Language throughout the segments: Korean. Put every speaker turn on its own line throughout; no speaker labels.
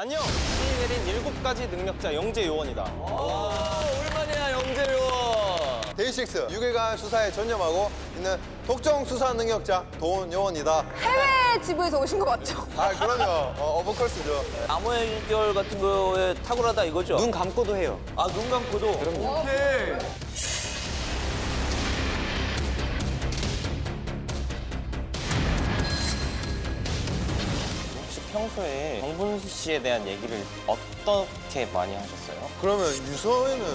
안녕! 신이 내린 7가지 능력자 영재 요원이다.
오랜만이야, 영재 요원.
데이식스 6일간 수사에 전념하고 있는 독점 수사 능력자 도훈 요원이다.
해외 지부에서 오신 거 맞죠?
아 그럼요. 어버컬스죠.
암호의 결 같은 거에 탁월하다 이거죠?
눈 감고도 해요.
아, 눈 감고도? 오케이.
혹시 평소에 정분수 씨에 대한 얘기를 어떻게 많이 하셨어요?
그러면 유서에는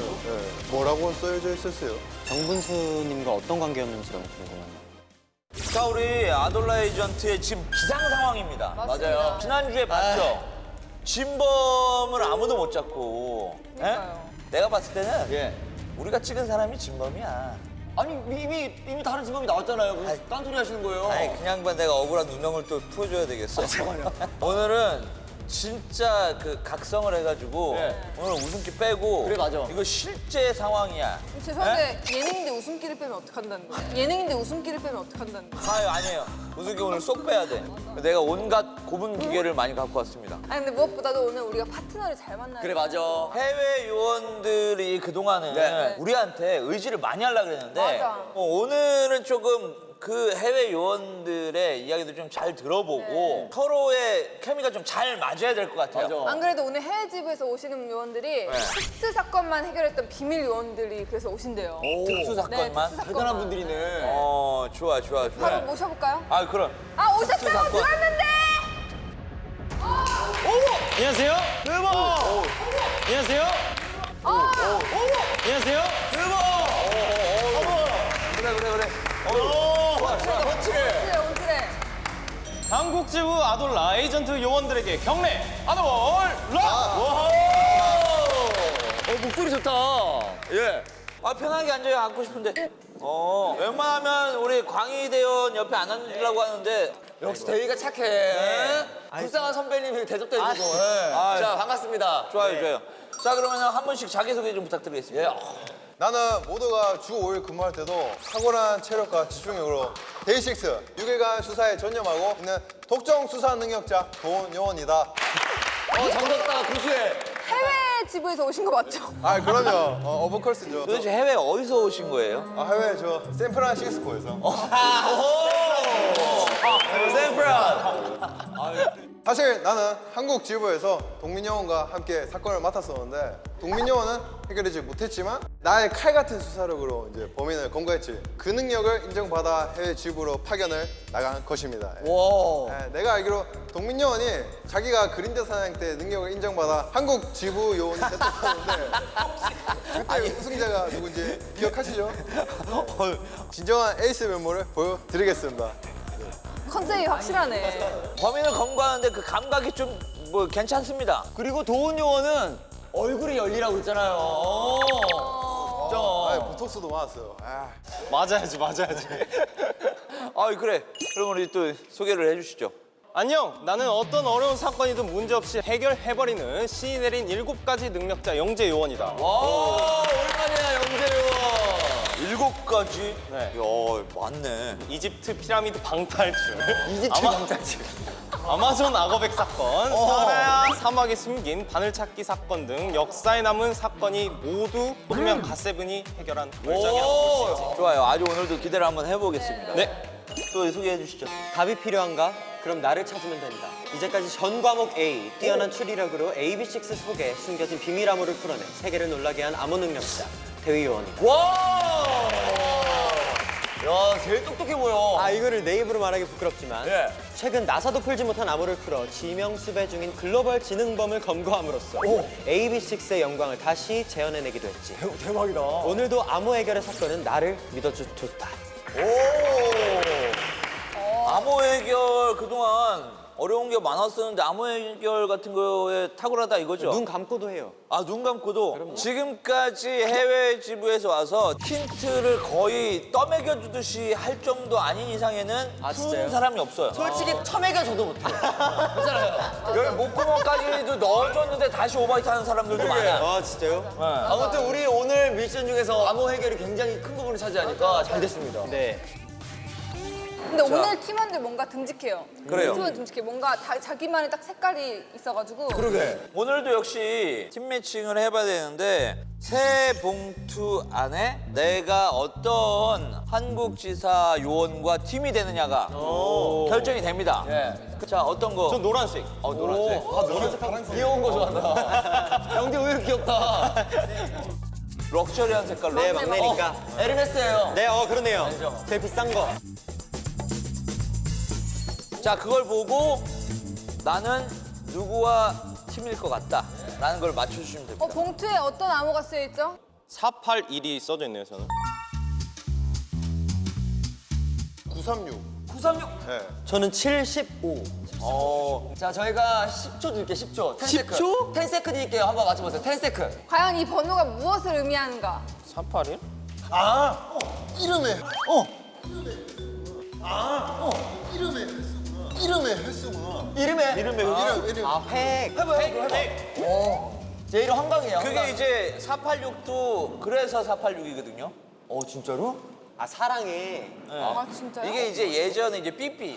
뭐라고 써져 있었어요?
정분수님과 어떤 관계였는지가 궁금합니다.
자, 우리 아돌라 에이전트의 지금 비상 상황입니다.
맞습니다.
맞아요. 지난주에 봤죠? 진범을 아무도 못 잡고. 예?
그러니까요.
내가 봤을 때는 우리가 찍은 사람이 진범이야.
아니 이미 다른 진범이 나왔잖아요. 무슨 딴소리 하시는 거예요?
아니, 그냥 봐 내가 억울한 누명을 또 풀어줘야 되겠어. 오늘은 진짜 그 각성을 해가지고 오늘 웃음기 빼고
그래, 맞아.
이거 실제 상황이야.
죄송한데 예능인데 웃음기를 빼면 어떡한다는 거예요? 예능인데 웃음기를 빼면 어떡한다는 거예요?
아니에요. 웃음기 오늘 쏙 빼야 돼. 내가 온갖 고분 기계를 많이 갖고 왔습니다.
아니 근데 무엇보다도 오늘 우리가 파트너를 잘 만나야
그래
돼요.
맞아.
해외 요원들이 그동안은
네.
우리한테 의지를 많이 하려고 그랬는데
맞아.
오늘은 조금 그 해외 요원들의 이야기도 좀 잘 들어보고
네.
서로의 케미가 좀 잘 맞아야 될 것 같아요.
맞아.
안 그래도 오늘 해외 지부에서 오시는 요원들이 특수 사건만 해결했던 비밀 요원들이 그래서 오신대요.
특수 사건만?
특수
대단한
사건만.
분들이네.
좋아.
바로 모셔볼까요?
아, 그럼.
아
특수
오셨다고
사건.
들었는데!
안녕하세요? 대박! 안녕하세요? 안녕하세요?
그래.
오시래 오시래.
한국지부 아돌라 에이전트 요원들에게 경례! 아돌라!
목소리 좋다.
예. 아, 편하게 앉아요. 앉고 싶은데. 웬만하면 우리 광희대원 옆에 안 앉으려고 하는데.
역시 대위가 착해. 불쌍한 선배님이 대접도 해주고.
아,
자 반갑습니다.
좋아요. 자, 그러면 한 분씩 자기소개 좀 부탁드리겠습니다.
나는 모두가 주 5일 근무할 때도 탁월한 체력과 집중력으로 데이식스 6일간 수사에 전념하고 있는 독점 수사 능력자 도훈 요원이다.
정답다 고수해.
해외 지부에서 오신 거 맞죠?
아 그럼요. 어버컬스죠.
도대체 해외 어디서 오신 거예요?
해외 저 샌프란시스코에서.
샌프란.
사실 나는 한국 지부에서 동민요원과 함께 사건을 맡았었는데 동민요원은 해결하지 못했지만 나의 칼 같은 수사력으로 이제 범인을 검거했지. 그 능력을 인정받아 해외 지부로 파견을 나간 것입니다. 내가 알기로 동민요원이 자기가 그림자 사냥 때 능력을 인정받아 한국 지부 요원이 됐었는데 그때 우승자가 누군지 기억하시죠? 진정한 에이스 면모를 보여드리겠습니다.
컨셉이 확실하네.
범인을 검거하는데 그 감각이 좀 뭐 괜찮습니다.
그리고 도훈 요원은 얼굴이 열리라고 그랬잖아요.
보톡스도 많았어요.
맞아야지.
그래. 그럼 우리 또 소개를 해주시죠.
안녕! 나는 어떤 어려운 사건이든 문제없이 해결해버리는 신이 내린 7가지 능력자 영재 요원이다.
오랜만이야 영재 요원.
7가지?
네.
이야, 많네.
이집트 피라미드 방탈출.
이집트 방탈출.
아마존 악어백 사건, 사하라 사막에 숨긴 바늘찾기 사건 등 역사에 남은 사건이 모두 투명 갓세븐이 해결한 결정이라고 볼 수 있지.
좋아요. 아주 오늘도 기대를 한번 해보겠습니다.
네.
또 소개해 주시죠.
답이 필요한가? 그럼 나를 찾으면 된다. 이제까지 전 과목 A, 뛰어난 추리력으로 AB6 속에 숨겨진 비밀 암호를 풀어내 세계를 놀라게 한 암호 능력자 대위 요원이다.
와. 야 제일 똑똑해 보여.
이거를 내 입으로 말하기 부끄럽지만 최근 나사도 풀지 못한 암호를 풀어 지명수배 중인 글로벌 지능범을 검거함으로써 AB6IX의 영광을 다시 재현해내기도 했지.
대박이다.
오늘도 암호 해결의 사건은 나를 믿어줬다.
암호 해결 그동안 어려운 게 많았었는데 암호 해결 같은 거에 탁월하다 이거죠?
눈 감고도 해요.
눈 감고도? 지금까지 해외 지부에서 와서 힌트를 거의 떠먹여주듯이 할 정도 아닌 이상에는 푸는
진짜요?
사람이 없어요.
솔직히 처매가 저도 못해. 괜찮아요.
여기 목구멍까지도 넣어줬는데 다시 오바이트 하는 사람들도 많아요.
진짜요?
아무튼 우리 오늘 미션 중에서 암호 해결이 굉장히 큰 부분을 차지하니까 잘 됐습니다.
네.
근데 오늘 팀원들 뭔가 듬직해요.
그래요.
팀원 듬직해. 뭔가 자기만의 딱 색깔이 있어가지고.
오늘도 역시 팀 매칭을 해봐야 되는데 새 봉투 안에 내가 어떤 한국지사 요원과 팀이 되느냐가 결정이 됩니다. 자, 어떤 거?
전 노란색.
노란색.
귀여운 거 좋아한다. 영재 의외로 귀엽다.
럭셔리한 색깔로.
네, 막내니까.
에르메스예요.
네, 그러네요. 제일 비싼 거.
자, 그걸 보고 나는 누구와 팀일 것 같다 라는 걸 맞춰주시면 됩니다.
봉투에 어떤 암호가 쓰여 있죠?
481이 써져 있네요, 저는.
936.
936.
네.
저는 75.
자, 저희가 10초 드릴게요. 10초.
10초?
10세크 드릴게요. 한번 맞춰보세요. 10세크.
과연 이 번호가 무엇을 의미하는가?
481?
이름에 이름의 횟수구나.
이름에.
이름.
팩.
제 이름 한강이에요.
그게 이제 486도 그래서 486이거든요.
진짜로?
사랑해.
아 진짜요?
이게 이제 예전에 이제 삐삐.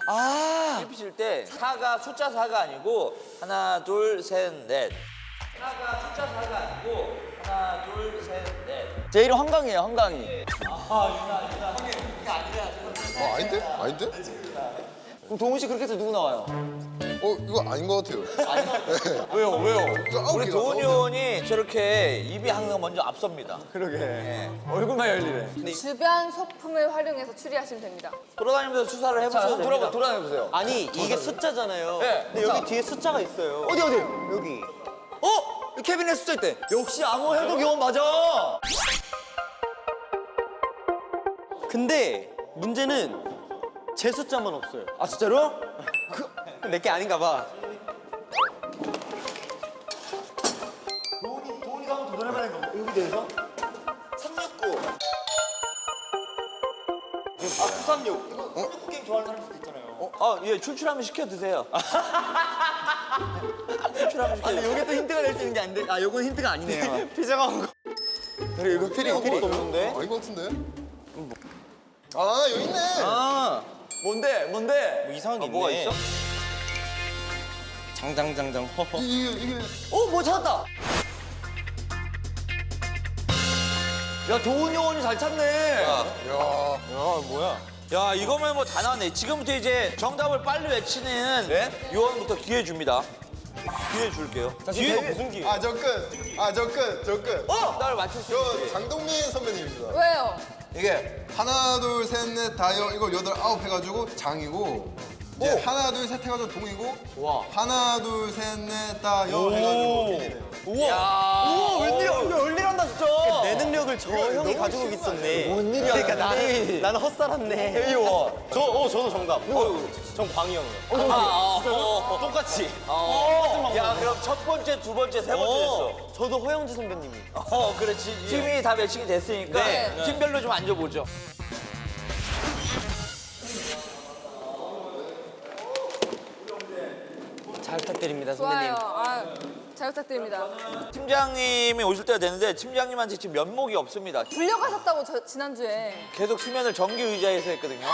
삐삐 칠 때 숫자 4가 아니고 하나, 둘, 셋, 넷. 사가 숫자 4가 아니고 하나, 둘, 셋, 넷.
제 이름 한강이에요. 한강이.
아닌데?
그럼 동훈 씨 그렇게 해서 누구 나와요?
이거 아닌 것 같아요.
왜요?
이거 아홉
우리
개가
도훈이 형이 저렇게 입이 항상 먼저 앞섭니다.
그러게. 얼굴만 열리네.
주변 소품을 활용해서 추리하시면 됩니다.
돌아다니면서 수사를
자,
해보셔도
한번
됩니다.
돌아다녀보세요.
아니, 이게 숫자잖아요.
네.
근데 여기 뒤에 숫자가 있어요.
어디?
여기.
케빈의 숫자 있대. 역시 암호 해독 요원 맞아.
근데 문제는 제 숫자만 없어요.
아, 진짜로?
내게 아닌가 봐.
도훈이가 한번 도전해봐야 되는 거. 여기 대해서? 369. 936. 이거 369 게임 좋아하는 사람 수도 있잖아요.
예, 출출하면 시켜 드세요. 출출하면 시켜 드세요.
요게 또 힌트가 될 수 있는 게 안 돼. 요건 힌트가 아니네요.
피자가 온 거.
그래, 이거
필이 없는데? 아닌 것 같은데? 여기 있네.
뭔데?
뭐 이상한 게 있네.
뭐가 있어?
장장장장 허허.
이게
뭐 찾았다. 야, 도훈이 형이 잘 찾네.
야.
뭐야?
야, 이거면 뭐 다 나왔네. 지금부터 이제 정답을 빨리 외치는 요원부터 기회 줍니다. 기회 줄게요.
뒤에가 무슨 기회?
저 끝.
정답을 맞출 수 있는
저 장동민 선배님입니다.
왜요?
이게 하나, 둘, 셋, 넷, 다, 이걸 여덟, 아홉 해가지고 장이고 이제 하나, 둘, 셋 해가지고 동이고 하나, 둘, 셋, 넷, 다, 해가지고 민이네요.
우와, 웬일이야.
열일한다 진짜.
내 능력을 저 형이 가지고 있었네.
뭔 일이야?
그러니까 나는 헛살았네.
대위원.
저도 정답. 전 광희 형이요. 똑같이.
야, 그럼 첫 번째, 두 번째, 세 번째 됐어.
저도 허영지 선배님이.
그렇지. 팀이 다 매칭이 됐으니까
네.
팀별로 좀 앉아보죠.
잘 부탁드립니다, 선배님.
좋아요. 잘 부탁드립니다.
팀장님이 오실 때가 됐는데 팀장님한테 지금 면목이 없습니다.
불려가셨다고 지난주에.
계속 수면을 정규 의자에서 했거든요.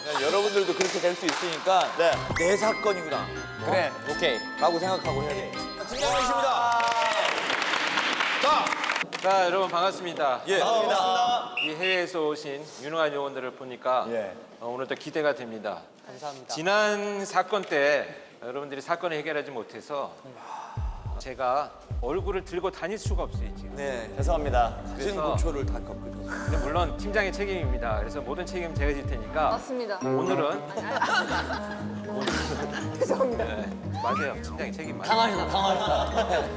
그러니까 여러분들도 그렇게 될 수 있으니까 내 사건이구나.
그래.
오케이.
라고 생각하고 해야 돼. 팀장님이십니다.
자, 여러분 반갑습니다.
예.
이 해외에서 오신 유능한 요원들을 보니까 오늘도 기대가 됩니다.
감사합니다.
지난 사건 때 여러분들이 사건을 해결하지 못해서 제가 얼굴을 들고 다닐 수가 없어요, 지금.
네.
죄송합니다.
진 고초를 다 겪으셨어요.
근데 물론 팀장의 책임입니다. 그래서 모든 책임 제가 질 테니까
맞습니다.
오늘은
죄송합니다.
맞아요. 팀장의 책임 맞아요.
당황했다.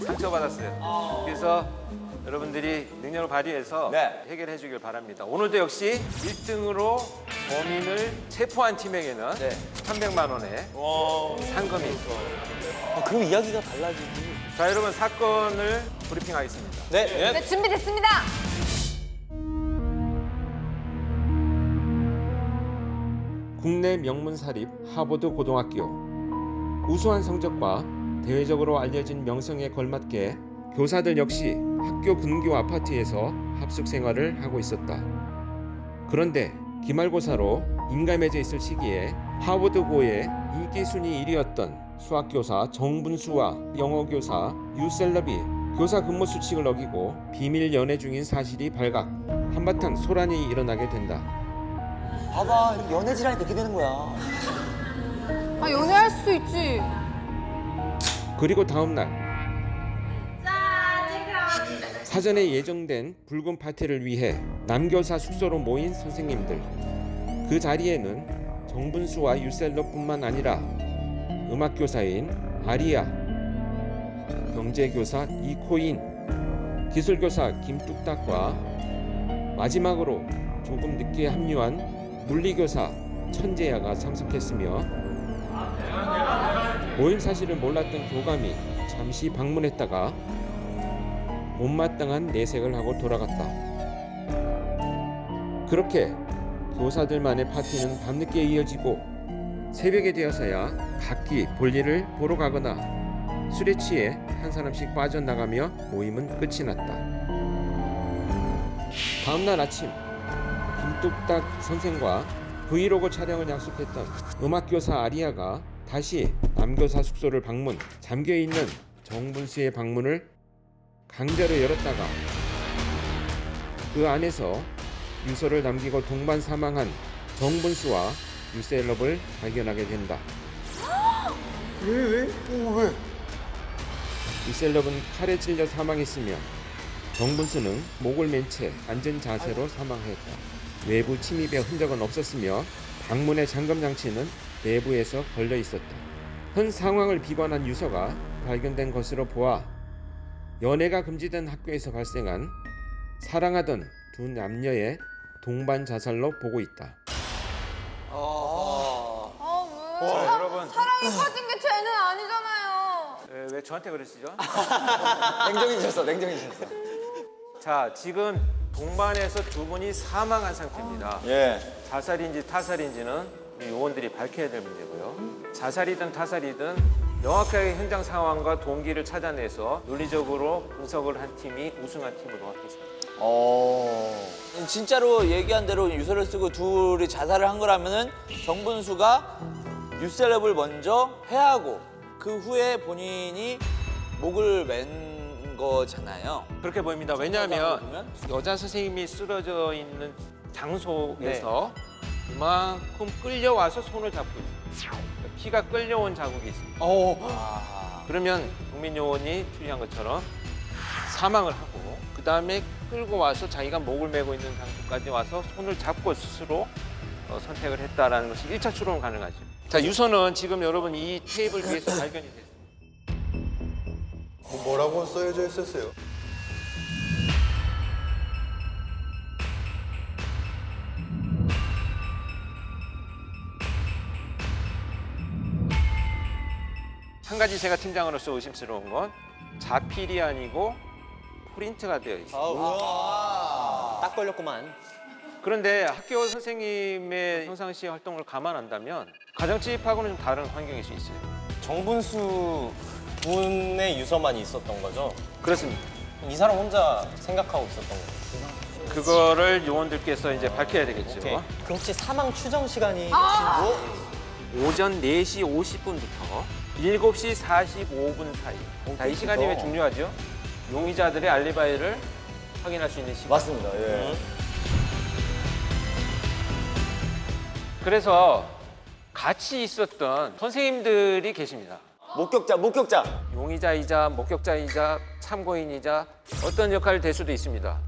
상처받았어요. 그래서 여러분들이 능력을 발휘해서 해결해 주길 바랍니다. 오늘도 역시 1등으로 범인을 체포한 팀에게는 300만 원의 상금이 있고.
그럼 이야기가 달라지지.
자, 여러분 사건을 브리핑하겠습니다.
네, 준비됐습니다.
국내 명문 사립 하버드 고등학교. 우수한 성적과 대외적으로 알려진 명성에 걸맞게 교사들 역시 학교 분교 아파트에서 합숙 생활을 하고 있었다.
그런데 기말고사로 인감해져 있을 시기에 하버드고의 인기 순위 1위였던 수학교사 정분수와 영어교사 유셀럽이 교사 근무 수칙을 어기고 비밀 연애 중인 사실이 발각. 한바탕 소란이 일어나게 된다.
봐봐, 이렇게 연애 질환이 그렇게 되는 거야.
아 연애할 수 있지.
그리고 다음 날 사전에 예정된 붉은 파티를 위해 남교사 숙소로 모인 선생님들. 그 자리에는 정분수와 유셀럽뿐만 아니라 음악교사인 아리아, 경제교사 이코인, 기술교사 김뚝딱과 마지막으로 조금 늦게 합류한 물리교사 천재야가 참석했으며 모임 사실을 몰랐던 교감이 잠시 방문했다가 못마땅한 내색을 하고 돌아갔다. 그렇게 교사들만의 파티는 밤늦게 이어지고 새벽이 되어서야 각기 볼일을 보러 가거나 술에 취해 한 사람씩 빠져나가며 모임은 끝이 났다. 다음날 아침 김뚝딱 선생과 브이로그 촬영을 약속했던 음악교사 아리아가 다시 남교사 숙소를 방문. 잠겨있는 정분수의 방문을 강제로 열었다가 그 안에서 유서를 남기고 동반 사망한 정분수와 유셀럽을 발견하게 된다. 왜? 유셀럽은 칼에 찔려 사망했으며 정분수는 목을 맨 채 앉은 자세로 사망했다. 외부 침입의 흔적은 없었으며 방문의 잠금 장치는 내부에서 걸려 있었다. 현 상황을 비관한 유서가 발견된 것으로 보아 연애가 금지된 학교에서 발생한 사랑하던 두 남녀의 동반 자살로 보고 있다.
왜?
여러분
사랑에 빠진 게 죄는 아니잖아요.
왜 저한테 그러시죠?
냉정해졌어.
자, 지금 동반에서 두 분이 사망한 상태입니다.
예.
자살인지 타살인지는 우리 요원들이 밝혀야 될 문제고요. 자살이든 타살이든 명확하게 현장 상황과 동기를 찾아내서 논리적으로 분석을 한 팀이 우승한 팀으로 하겠습니다.
진짜로 얘기한 대로 유서를 쓰고 둘이 자살을 한 거라면은 정분수가 유셀럽을 먼저 해하고 그 후에 본인이 목을 맨 거잖아요.
그렇게 보입니다. 왜냐하면 여자 선생님이 쓰러져 있는 장소에서 이만큼 끌려와서 손을 잡고 있어요. 피가 끌려온 자국이 있습니다. 그러면 국민요원이 추리한 것처럼 사망을 하고 그 다음에 끌고 와서 자기가 목을 메고 있는 장소까지 와서 손을 잡고 스스로 선택을 했다라는 것이 1차 추론 가능하죠. 자, 유서는 지금 여러분 이 테이블 위에서 발견이 됐습니다.
뭐라고 써져 있었어요?
한 가지 제가 팀장으로서 의심스러운 건 자필이 아니고 프린트가 되어 있습니다.
딱 걸렸구만.
그런데 학교 선생님의 평상시 활동을 감안한다면 가정집하고는 좀 다른 환경일 수 있어요.
정분수 분의 유서만 있었던 거죠?
그렇습니다.
이 사람 혼자 생각하고 있었던 거죠?
그거를 요원들께서 이제 밝혀야 되겠죠.
오케이.
그 혹시 사망 추정 시간이
오전 4시 50분부터 7시 45분 사이. 자, 이 시간이 왜 중요하죠? 용의자들의 알리바이를 확인할 수 있는 시간.
맞습니다. 예.
그래서 같이 있었던 선생님들이 계십니다.
목격자.
용의자이자 목격자이자 참고인이자 어떤 역할을 될 수도 있습니다.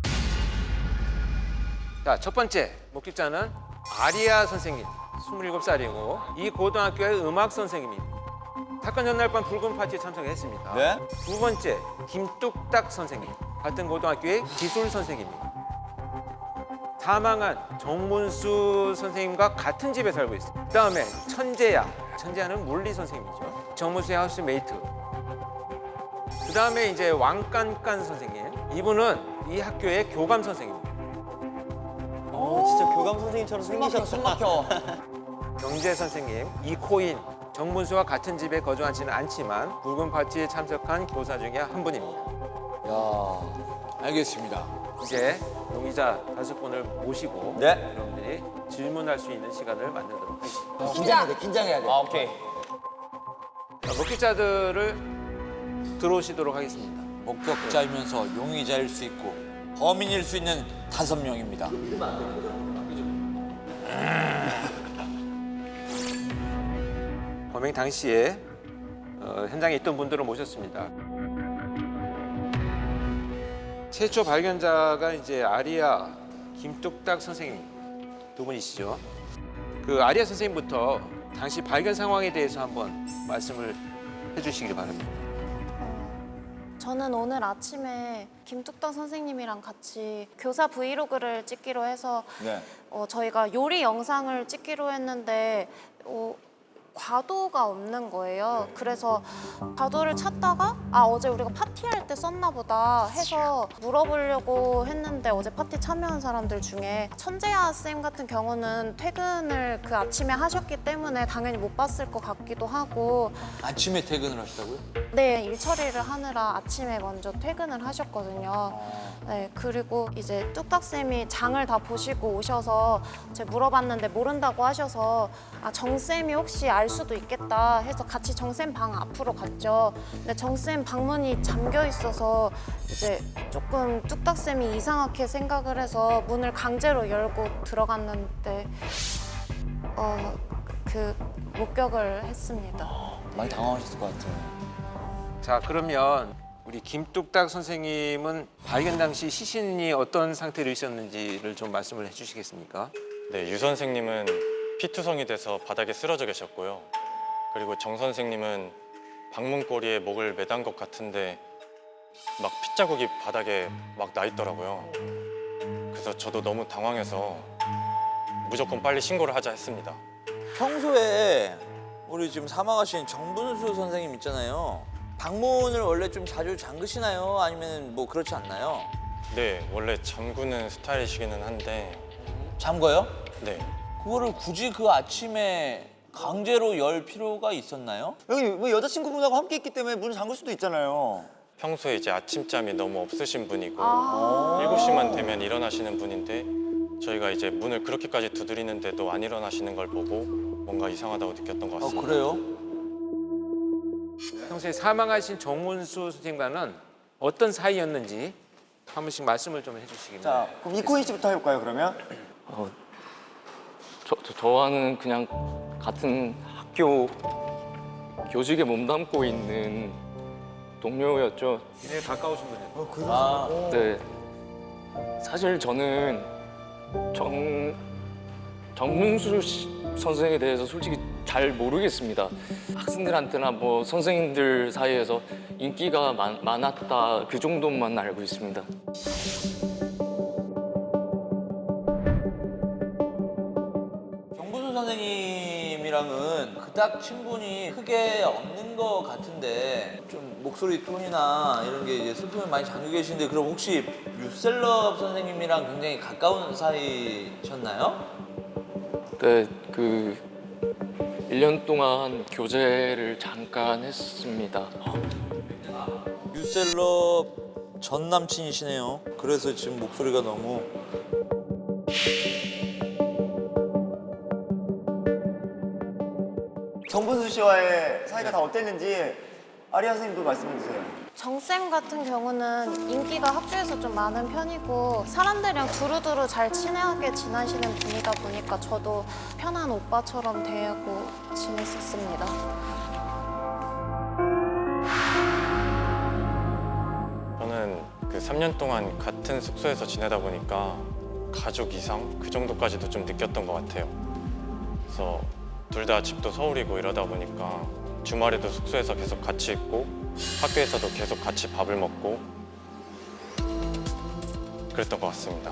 자, 첫 번째 목격자는 아리아 선생님, 27살이고 이 고등학교의 음악 선생님입니다. 사건 전날 밤 붉은 파티에 참석했습니다.
네?
두 번째 김뚝딱 선생님, 같은 고등학교의 기술 선생님입니다. 사망한 정문수 선생님과 같은 집에 살고 있습니다. 그다음에 천재야는 물리 선생님이죠. 정문수의 하우스메이트. 그다음에 이제 왕깐깐 선생님, 이분은 이 학교의 교감 선생님입니다.
진짜 교감 선생님처럼 생기셨다.
숨 막혀.
경제 선생님 이코인, 정문수와 같은 집에 거주하지는 않지만 붉은 파티에 참석한 교사 중에 한 분입니다.
알겠습니다.
이제 용의자 5분을 모시고
네.
여러분들이 질문할 수 있는 시간을 만들도록 하겠습니다.
긴장해야 돼, 긴장해야 돼.
아, 오케이.
자, 목격자들을 들어오시도록 하겠습니다.
목격자이면서 용의자일 수 있고 범인일 수 있는 5명입니다.
범행 당시에 현장에 있던 분들을 모셨습니다. 최초 발견자가 이제 아리아 김뚝딱 선생님 두 분이시죠. 그 아리아 선생님부터 당시 발견 상황에 대해서 한번 말씀을 해주시길 바랍니다.
저는 오늘 아침에 김뚝딱 선생님이랑 같이 교사 브이로그를 찍기로 해서
네.
저희가 요리 영상을 찍기로 했는데 과도가 없는 거예요. 그래서 과도를 찾다가 어제 우리가 파티할 때 썼나 보다 해서 물어보려고 했는데 어제 파티 참여한 사람들 중에 천재야 쌤 같은 경우는 퇴근을 그 아침에 하셨기 때문에 당연히 못 봤을 것 같기도 하고
아침에 퇴근을 하시다고요?
네, 일 처리를 하느라 아침에 먼저 퇴근을 하셨거든요. 네, 그리고 이제 뚝딱쌤이 장을 다 보시고 오셔서 제가 물어봤는데 모른다고 하셔서 정쌤이 혹시 알 수도 있겠다 해서 같이 정쌤 방 앞으로 갔죠. 근데 정쌤 방문이 잠겨 있어서 이제 조금 뚝딱쌤이 이상하게 생각을 해서 문을 강제로 열고 들어갔는데 그 목격을 했습니다.
많이 당황하셨을 것 같아요.
자, 그러면 우리 김뚝딱 선생님은 발견 당시 시신이 어떤 상태로 있었는지를 좀 말씀을 해주시겠습니까?
네, 유 선생님은 피투성이 돼서 바닥에 쓰러져 계셨고요. 그리고 정 선생님은 방문고리에 목을 매단 것 같은데 막 핏자국이 바닥에 막 나 있더라고요. 그래서 저도 너무 당황해서 무조건 빨리 신고를 하자 했습니다.
평소에 우리 지금 사망하신 정분수 선생님 있잖아요. 방문을 원래 좀 자주 잠그시나요? 아니면 뭐 그렇지 않나요?
네, 원래 잠그는 스타일이시기는 한데
잠궈요?
네,
그거를 굳이 그 아침에 강제로 열 필요가 있었나요?
여기 뭐 여자친구분하고 함께 있기 때문에 문을 잠글 수도 있잖아요.
평소에 이제 아침잠이 너무 없으신 분이고 7시만 되면 일어나시는 분인데 저희가 이제 문을 그렇게까지 두드리는데도 안 일어나시는 걸 보고 뭔가 이상하다고 느꼈던 것 같습니다.
그래요?
평소에 사망하신 정문수 선생님과는 어떤 사이였는지 한 번씩 말씀을 좀 해주시기
자,
바랍니다.
그럼 이코인 씨부터 해볼까요, 그러면?
저와는 그냥 같은 학교 교직에 몸담고 있는 동료였죠.
굉장히 가까우신 분이에요.
네. 사실 저는 정문수 선생에 대해서 솔직히 잘 모르겠습니다. 학생들한테나 뭐 선생님들 사이에서 인기가 많았다 그 정도만 알고 있습니다.
정분수 선생님이랑은 그닥 친분이 크게 없는 것 같은데 좀 목소리 톤이나 이런 게 이제 슬픔에 많이 잠겨 계신데 그럼 혹시 유셀럽 선생님이랑 굉장히 가까운 사이셨나요?
네, 그 1년 동안 교제를 잠깐 했습니다.
유셀럽 전 남친이시네요. 그래서 지금 목소리가 너무
정분수 씨와의 사이가 다 어땠는지 아리아 선생님도 말씀해 주세요.
정쌤 같은 경우는 인기가 학교에서 좀 많은 편이고 사람들이랑 두루두루 잘 친하게 지내시는 분이다 보니까 저도 편한 오빠처럼 대하고 지냈었습니다.
저는 그 3년 동안 같은 숙소에서 지내다 보니까 가족 이상 그 정도까지도 좀 느꼈던 것 같아요. 그래서 둘 다 집도 서울이고 이러다 보니까 주말에도 숙소에서 계속 같이 있고 학교에서도 계속 같이 밥을 먹고 그랬던 것 같습니다.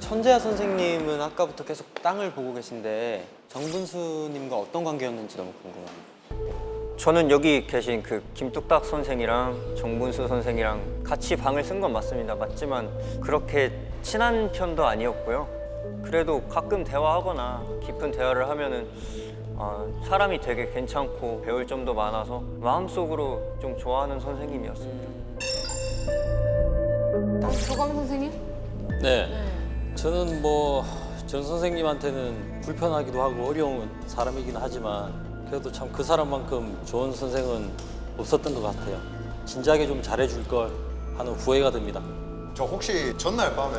천재야 선생님은 아까부터 계속 땅을 보고 계신데 정분수님과 어떤 관계였는지 너무 궁금합니다.
저는 여기 계신 그 김뚝딱 선생이랑 정분수 선생이랑 같이 방을 쓴 건 맞습니다. 맞지만 그렇게 친한 편도 아니었고요. 그래도 가끔 대화하거나 깊은 대화를 하면은 사람이 되게 괜찮고 배울 점도 많아서 마음속으로 좀 좋아하는 선생님이었습니다.
교감 선생님?
네. 저는 뭐 전 선생님한테는 불편하기도 하고 어려운 사람이긴 하지만 그래도 참 그 사람만큼 좋은 선생은 없었던 것 같아요. 진작에 좀 잘해줄 걸 하는 후회가 듭니다.
저 혹시 전날 밤에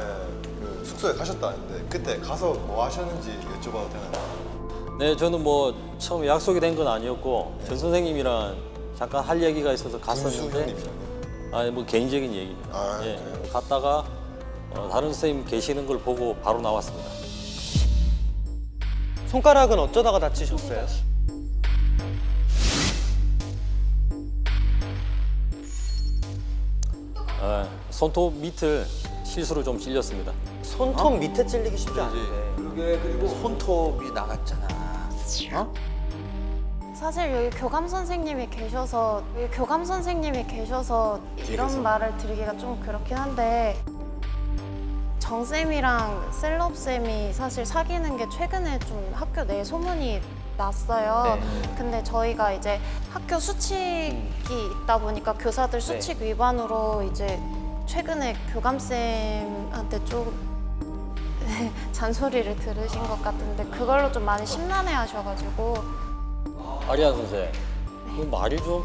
그 숙소에 가셨다는데 그때 가서 뭐 하셨는지 여쭤봐도 되나요?
네, 저는 뭐 처음 약속이 된 건 아니었고 전 선생님이랑 잠깐 할 얘기가 있어서 갔었는데 아니 뭐 개인적인 얘기입니다. 예, 갔다가 다른 선생님 계시는 걸 보고 바로 나왔습니다.
손가락은 어쩌다가 다치셨어요?
손톱 밑을 실수로 좀 찔렸습니다.
손톱 밑에 찔리기 쉽지 않은데.
그게 그리고 손톱이 나갔잖아. 어?
사실 여기 교감 선생님이 계셔서 이런 말을 드리기가 좀 그렇긴 한데 정쌤이랑 셀럽쌤이 사실 사귀는 게 최근에 좀 학교 내에 소문이 났어요. 근데 저희가 이제 학교 수칙이 있다 보니까 교사들 수칙 위반으로 이제 최근에 교감쌤한테 좀 잔소리를 들으신 것 같은데 그걸로 좀 많이 심란해 하셔가지고.
아리아 선생, 그 말이 좀.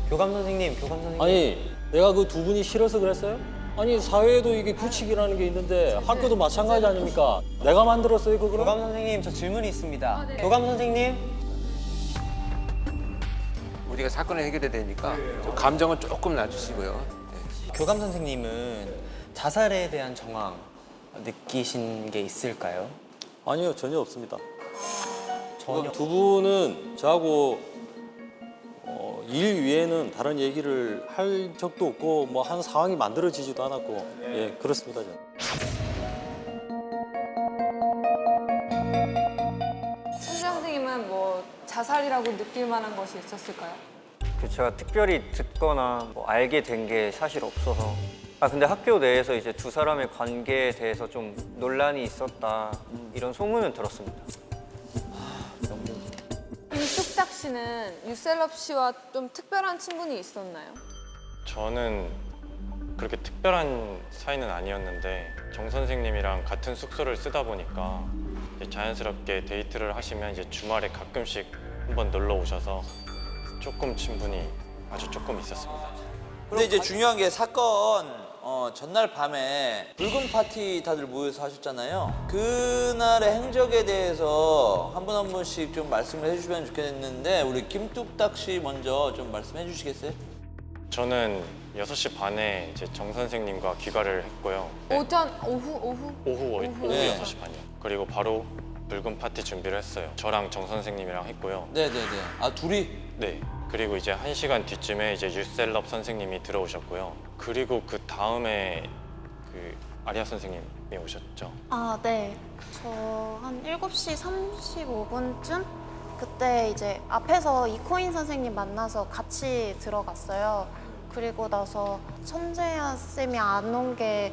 교감 선생님.
아니, 내가 그 두 분이 싫어서 그랬어요? 아니, 사회에도 이게 규칙이라는 게 있는데 학교도 마찬가지 아닙니까? 내가 만들었어요, 그거를?
교감 선생님, 저 질문이 있습니다. 교감 선생님.
우리가 사건을 해결해야 되니까 좀 감정은 조금 놔주시고요.
교감 선생님은 자살에 대한 정황 느끼신 게 있을까요?
아니요, 전혀 없습니다.
전혀.
두 분은 저하고 일 위에는 다른 얘기를 할 적도 없고 뭐 한 상황이 만들어지지도 않았고 예, 그렇습니다. 저는.
천재 선생님은 뭐 자살이라고 느낄 만한 것이 있었을까요?
그 제가 특별히 듣거나 뭐 알게 된 게 사실 없어서. 근데 학교 내에서 이제 두 사람의 관계에 대해서 좀 논란이 있었다 이런 소문은 들었습니다.
김뚝딱 씨는 유셀럽 씨와 좀 특별한 친분이 있었나요?
저는 그렇게 특별한 사이는 아니었는데 정 선생님이랑 같은 숙소를 쓰다 보니까 이제 자연스럽게 데이트를 하시면 이제 주말에 가끔씩 한번 놀러 오셔서 조금 친분이 아주 조금 있었습니다.
근데 이제 중요한 게 사건 전날 밤에 붉은 파티 다들 모여서 하셨잖아요. 그날의 행적에 대해서 한 분 한 분씩 좀 말씀을 해주시면 좋겠는데 우리 김뚝딱 씨 먼저 좀 말씀해 주시겠어요?
저는 6시 반에 이제 정 선생님과 귀가를 했고요.
오후
오후
네.
6시 반이요. 그리고 바로 붉은 파티 준비를 했어요. 저랑 정 선생님이랑 했고요.
네네네. 아 둘이?
네. 그리고 이제 1시간 뒤쯤에 이제 유셀럽 선생님이 들어오셨고요. 그리고 그 다음에 그 아리아 선생님이 오셨죠.
아, 네. 저 한 7시 35분쯤? 그때 이제 앞에서 이코인 선생님 만나서 같이 들어갔어요. 그리고 나서 천재야 쌤이 안 온 게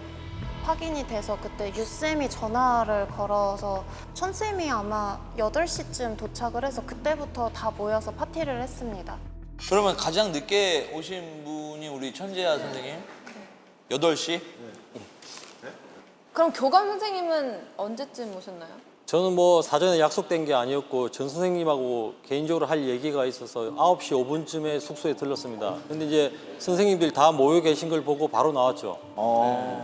확인이 돼서 그때 유쌤이 전화를 걸어서 천쌤이 아마 8시쯤 도착을 해서 그때부터 다 모여서 파티를 했습니다.
그러면 가장 늦게 오신 분이 우리 천재야 선생님? 8시?
그럼 교감 선생님은 언제쯤 오셨나요?
저는 뭐 사전에 약속된 게 아니었고 전 선생님하고 개인적으로 할 얘기가 있어서 9시 5분쯤에 숙소에 들렀습니다. 근데 이제 선생님들 다 모여 계신 걸 보고 바로 나왔죠.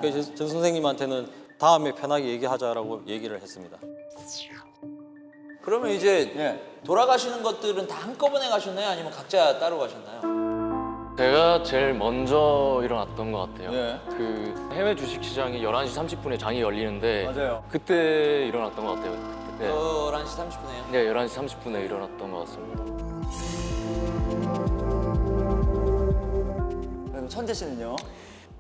그래서 전 선생님한테는 다음에 편하게 얘기하자라고 얘기를 했습니다.
그러면 이제 돌아가시는 것들은 다 한꺼번에 가셨나요? 아니면 각자 따로 가셨나요?
제가 제일 먼저 일어났던 것 같아요.
네.
그 해외 주식시장이 11시 30분에 장이 열리는데
맞아요.
그때 일어났던 것 같아요. 그때.
11시 30분에요?
네, 11시 30분에 일어났던 것 같습니다.
그럼 천재 씨는요?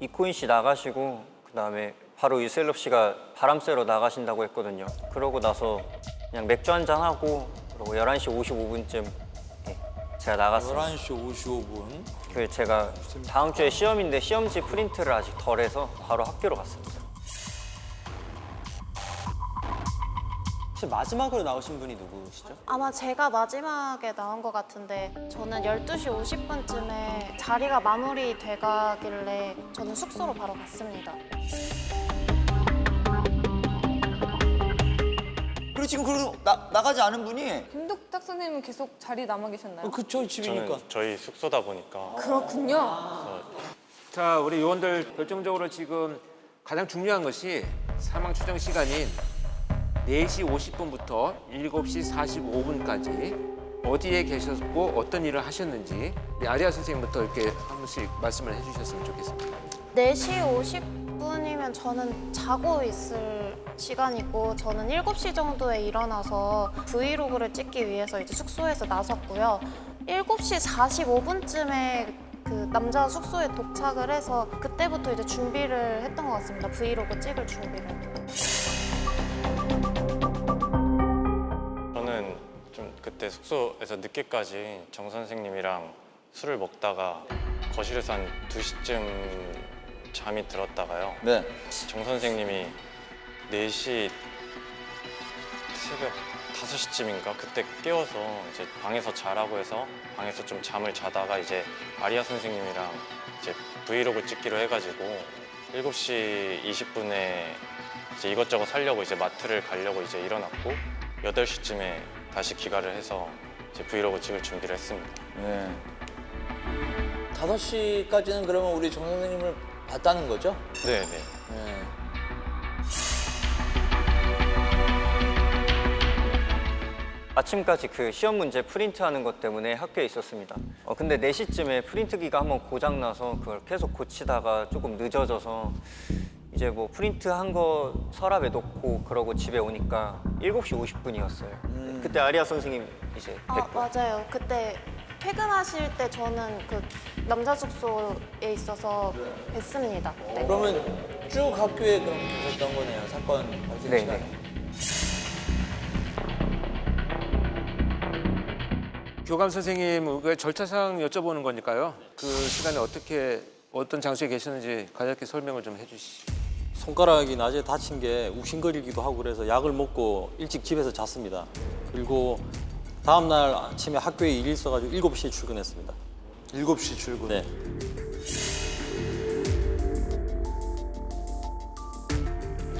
이코인 씨 나가시고 그다음에 바로 유셀럽 씨가 바람 쐬러 나가신다고 했거든요. 그러고 나서 그냥 맥주 한잔 하고 그리고 11시 55분쯤 제가 나갔습니다.
11시 55분.
그 제가 다음 주에 시험인데 시험지 프린트를 아직 덜 해서 바로 학교로 갔습니다.
혹시 마지막으로 나오신 분이 누구시죠?
아마 제가 마지막에 나온 것 같은데 저는 12시 50분쯤에 자리가 마무리돼 가길래 저는 숙소로 바로 갔습니다.
그리고 지금 그래도 나가지 않은 분이
김덕탁 선생님은 계속 자리에 남아 계셨나요?
그쵸
저는 저희 숙소다 보니까
그렇군요.
자, 우리 요원들 결정적으로 지금 가장 중요한 것이 사망 추정 시간인 4시 50분부터 7시 45분까지 어디에 계셨고 어떤 일을 하셨는지 아리아 선생님부터 이렇게 한 번씩 말씀을 해주셨으면 좋겠습니다.
4시 50분이면 저는 자고 있을 시간이고 저는 7시 정도에 일어나서 브이로그를 찍기 위해서 이제 숙소에서 나섰고요. 7시 45분쯤에 그 남자 숙소에 도착을 해서 그때부터 이제 준비를 했던 것 같습니다. 브이로그 찍을 준비를.
저는 좀 그때 숙소에서 늦게까지 정 선생님이랑 술을 먹다가 거실에서 한 2시쯤 잠이 들었다가요.
네.
정 선생님이 4시 새벽 5시쯤인가 그때 깨워서 이제 방에서 자라고 해서 방에서 좀 잠을 자다가 이제 아리아 선생님이랑 이제 브이로그 찍기로 해가지고 7시 20분에 이제 이것저것 사려고 이제 마트를 가려고 이제 일어났고 8시쯤에 다시 귀가를 해서 이제 브이로그 찍을 준비를 했습니다.
네. 5시까지는 그러면 우리 정 선생님을 봤다는 거죠?
네네.
네.
아침까지 그 시험 문제 프린트하는 것 때문에 학교에 있었습니다. 근데 4시쯤에 프린트기가 한번 고장나서 그걸 계속 고치다가 조금 늦어져서 이제 뭐 프린트한 거 서랍에 놓고 그러고 집에 오니까 7시 50분이었어요. 그때 아리아 선생님 이제 뵙고.
맞아요. 그때 퇴근하실 때 저는 그 남자 숙소에 있어서 뵀습니다. 네.
그러면 쭉 학교에 그럼 계셨던 거네요, 사건 발생
네,
시간에.
교감 선생님 그 절차상 여쭤보는 거니까요. 그 시간에 어떤 장소에 계셨는지 간략히 설명을 좀 해주시죠.
손가락이 낮에 다친 게 욱신거리기도 하고 그래서 약을 먹고 일찍 집에서 잤습니다. 그리고 다음 날 아침에 학교에 일이 있어가지고 7시에 출근했습니다.
7시 출근?
네.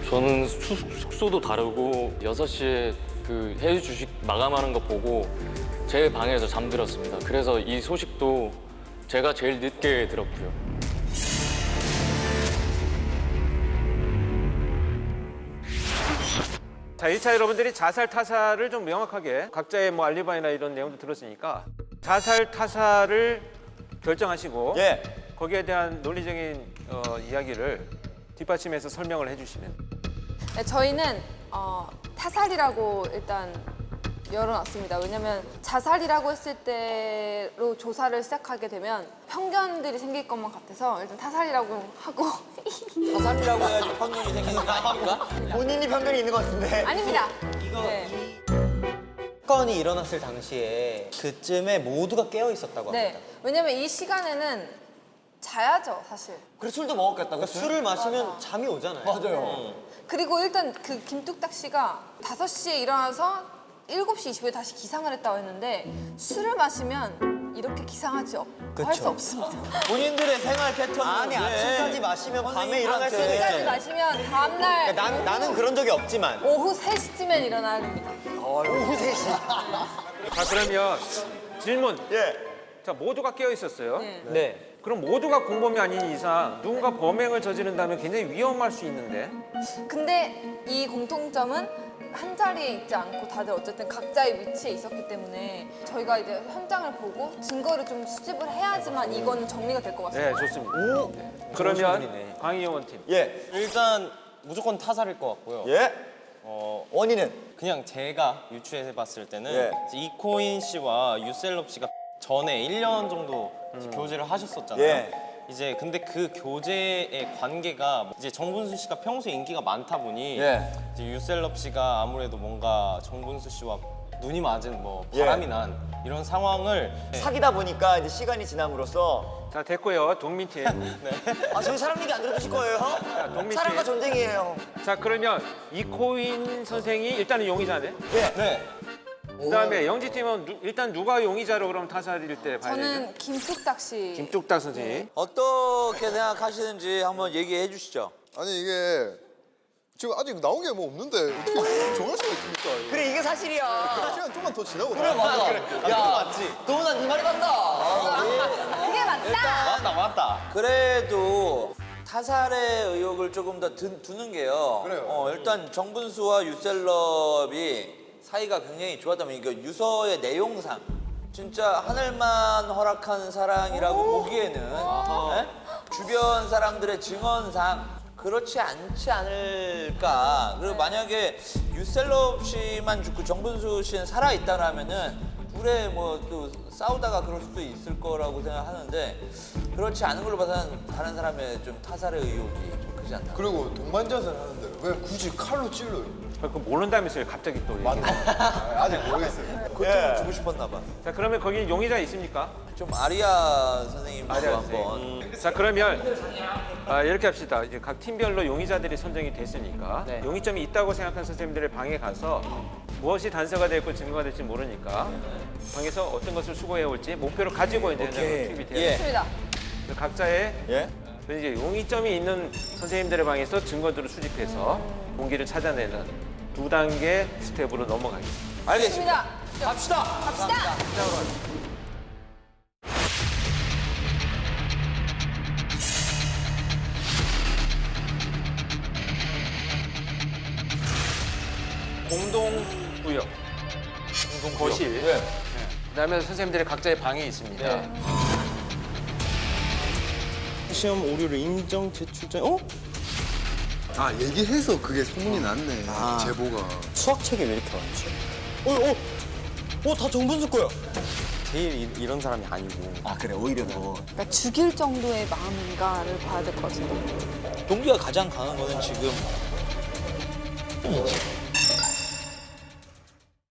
저는 숙소도 다르고 6시에 그 해외 주식 마감하는 거 보고 제 방에서 잠들었습니다. 그래서 이 소식도 제가 제일 늦게 들었고요.
자, 1차 여러분들이 자살 타살을 좀 명확하게 각자의 뭐 알리바이나 이런 내용도 들었으니까 자살 타살을 결정하시고
예.
거기에 대한 논리적인 이야기를 뒷받침해서 설명을 해주시면.
네, 저희는 타살이라고 일단 열어놨습니다. 왜냐면 자살이라고 했을 때로 조사를 시작하게 되면 편견들이 생길 것만 같아서 일단 타살이라고 하고
자살이라고 해야지 편견이 생기는 거 아닙니까?
본인이 편견이 있는 것 같은데.
아닙니다.
이거
네.
사건이 일어났을 당시에 그쯤에 모두가 깨어 있었다고 합니다.
네. 왜냐면 이 시간에는 자야죠, 사실.
그래 술도 먹었겠다고?
그러니까 술을 마시면 잠이 오잖아요.
맞아요.
그리고 일단 그 김뚝딱 씨가 5시에 일어나서 7시 20분에 다시 기상을 했다고 했는데 술을 마시면 이렇게 기상하지 할 수 없습니다.
본인들의 생활 패턴.
아니 아침까지 마시면 밤에 일어날 수
아침까지
있는데
마시면 다음날
그러니까 나는 그런 적이 없지만
오후 3시쯤엔 일어나야 됩니다.
오후 3시.
자, 그러면 질문.
예.
자, 모두가 깨어 있었어요.
네.
네.
그럼 모두가 공범이 아닌 이상 누군가 범행을 저지른다면 굉장히 위험할 수 있는데
근데 이 공통점은 한 자리에 있지 않고 다들 어쨌든 각자의 위치에 있었기 때문에 저희가 이제 현장을 보고 증거를 좀 수집을 해야지만 이거는 정리가 될 것 같습니다.
네, 좋습니다. 네. 그러면 광희영원 팀.
예.
일단 무조건 타살일 것 같고요.
예. 원인은?
그냥 제가 유추해봤을 때는
예.
이제 이코인 씨와 유셀럽 씨가 전에 1년 정도 이제 교제를 하셨었잖아요.
예.
이제 근데 그 교제의 관계가 이제 정분수 씨가 평소에 인기가 많다 보니
예.
이제 유셀럽 씨가 아무래도 뭔가 정분수 씨와 눈이 맞은 뭐
예.
바람이 난 이런 상황을
사귀다 보니까 이제 시간이 지남으로써
자 됐고요. 동민팀.
아 저희 사람 얘기 안 들어주실 거예요?
동민팀.
사람과 전쟁이에요.
자 그러면 이코인 선생이 일단은 용의자네.
네.
그다음에 영지팀은 일단 누가 용의자로 그럼 타살일 때 봐야 되죠?
저는 김뚝딱 씨.
김뚝딱 선생님.
어떻게 생각하시는지 한번 얘기해 주시죠.
아니 이게 지금 아직 나온 게 뭐 없는데 어떻게 정할 수가 있습니까? 이거?
그래 이게 사실이야.
시간 좀만 더 지나고
그래 맞아. 야
맞지?
도훈아 네 말이 맞다.
그게 맞다.
맞다.
그래도 타살의 의혹을 조금 더 두는 게요.
그래요.
일단 정분수와 유셀럽이 사이가 굉장히 좋았다면 이거 유서의 내용상 진짜 하늘만 허락한 사랑이라고 보기에는 예? 주변 사람들의 증언상 그렇지 않지 않을까. 그리고 만약에 유셀럽 씨만 죽고 정분수 씨는 살아 있다라면은 둘의 뭐 또 싸우다가 그럴 수도 있을 거라고 생각하는데 그렇지 않은 걸로 봐서는 다른 사람의 좀 타살의 의혹이 좀 크지 않나.
그리고 동반자살 하는데 왜 굳이 칼로 찔러요?
그거 모른다면서요 갑자기 또.
아직 모르겠어요.
그것도 주고 싶었나 봐.
자 그러면 거기 용의자 있습니까?
좀 아리아 선생님도
아리아
한번.
자 그러면 이렇게 합시다. 이제 각 팀별로 용의자들이 선정이 됐으니까 용의점이 있다고 생각하는 선생님들의 방에 가서 무엇이 단서가 될고 증거가 될지 모르니까 방에서 어떤 것을 수거해 올지 목표를 가지고 이제 투입이 돼요.
예.
좋습니다.
각자의
이제 용의점이 있는 선생님들의 방에서 증거들을 수집해서 공기를 찾아내는 두 단계 스텝으로 넘어가겠습니다.
알겠습니다.
좋습니다.
갑시다.
갑시다.
공동구역, 거실. 그다음에 선생님들의 각자의 방이 있습니다.
시험 오류를 인정 제출자.
아 얘기해서 그게 소문이 났네. 제보가.
수학책에 왜 이렇게 많지? 다 정분수 거야. 제일 이런 사람이 아니고.
아 그래 오히려 더.
그러니까 죽일 정도의 마음인가를 봐야 될 것 같은데.
동기가 가장 강한 거는 지금